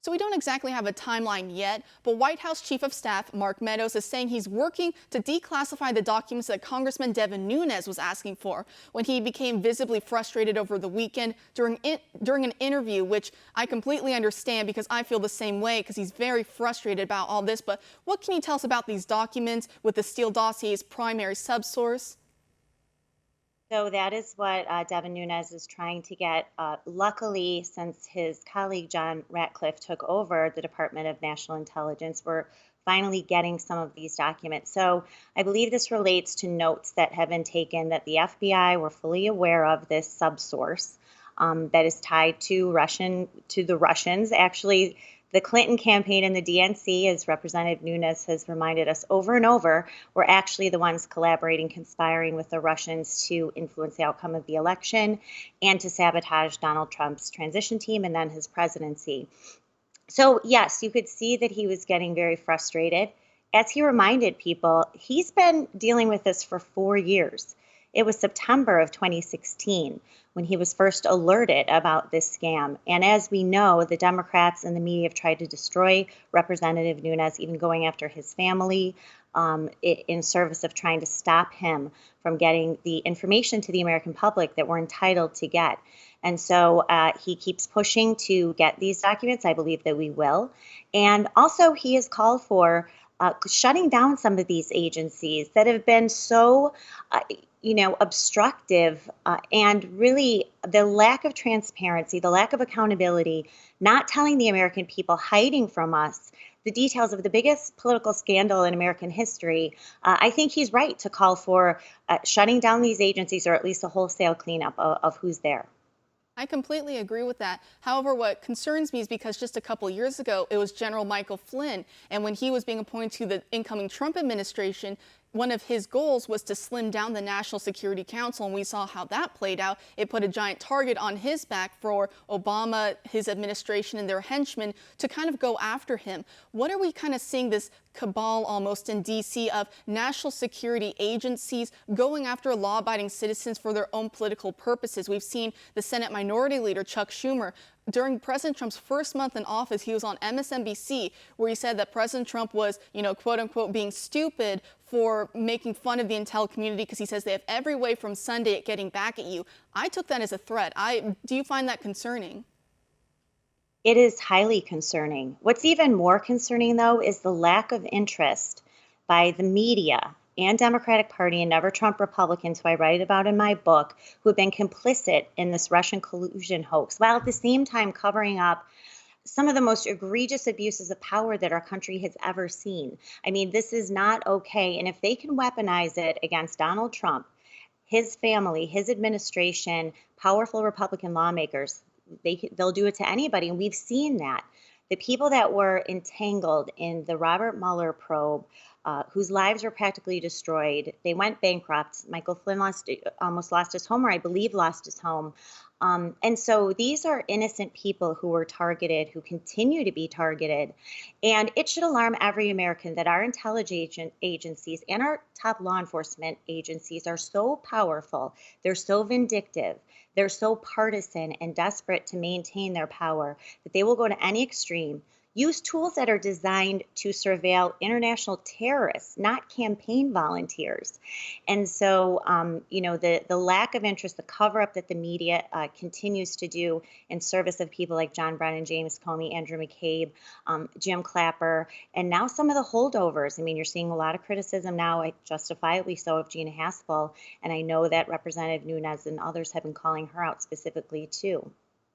So we don't exactly have a timeline yet, but White House Chief of Staff Mark Meadows is saying he's working to declassify the documents that Congressman Devin Nunes was asking for when he became visibly frustrated over the weekend during an interview, which I completely understand because I feel the same way because he's very frustrated about all this. But what can you tell us about these documents with the Steele dossier's primary subsource? So that is what Devin Nunes is trying to get. Luckily, since his colleague John Ratcliffe took over the Department of National Intelligence, we're finally getting some of these documents. So I believe this relates to notes that have been taken that the FBI were fully aware of this subsource that is tied to the Russians. Actually, the Clinton campaign and the DNC, as Representative Nunes has reminded us over and over, were actually the ones collaborating, conspiring with the Russians to influence the outcome of the election and to sabotage Donald Trump's transition team and then his presidency. So, yes, you could see that he was getting very frustrated. As he reminded people, he's been dealing with this for 4 years. It was September of 2016 when he was first alerted about this scam. And as we know, the Democrats and the media have tried to destroy Representative Nunes, even going after his family in service of trying to stop him from getting the information to the American public that we're entitled to get. And so he keeps pushing to get these documents. I believe that we will. And also, he has called for shutting down some of these agencies that have been so, obstructive, and really the lack of transparency, the lack of accountability, not telling the American people, hiding from us the details of the biggest political scandal in American history. I think he's right to call for shutting down these agencies, or at least a wholesale cleanup of who's there. I completely agree with that. However, what concerns me is because just a couple years ago, it was General Michael Flynn, and when he was being appointed to the incoming Trump administration, one of his goals was to slim down the National Security Council, and we saw how that played out. It put a giant target on his back for Obama, his administration, and their henchmen to kind of go after him. What are we kind of seeing this cabal almost in D.C. of national security agencies going after law-abiding citizens for their own political purposes? We've seen the Senate Minority Leader Chuck Schumer. During President Trump's first month in office, he was on MSNBC where he said that President Trump was, quote unquote, being stupid for making fun of the intel community because he says they have every way from Sunday at getting back at you. I took that as a threat. Do you find that concerning? It is highly concerning. What's even more concerning, though, is the lack of interest by the media and Democratic Party and Never Trump Republicans, who I write about in my book, who have been complicit in this Russian collusion hoax, while at the same time covering up some of the most egregious abuses of power that our country has ever seen. I mean, this is not okay. And if they can weaponize it against Donald Trump, his family, his administration, powerful Republican lawmakers, they'll do it to anybody. And we've seen that. The people that were entangled in the Robert Mueller probe, whose lives were practically destroyed, they went bankrupt. Michael Flynn almost lost his home, or I believe lost his home. And so these are innocent people who were targeted, who continue to be targeted. And it should alarm every American that our intelligence agencies and our top law enforcement agencies are so powerful, they're so vindictive, they're so partisan and desperate to maintain their power that they will go to any extreme, use tools that are designed to surveil international terrorists, not campaign volunteers. And so, the lack of interest, the cover up that the media continues to do in service of people like John Brennan, James Comey, Andrew McCabe, Jim Clapper, and now some of the holdovers. I mean, you're seeing a lot of criticism now, justifiably so, of Gina Haspel. And I know that Representative Nunes and others have been calling her out specifically, too.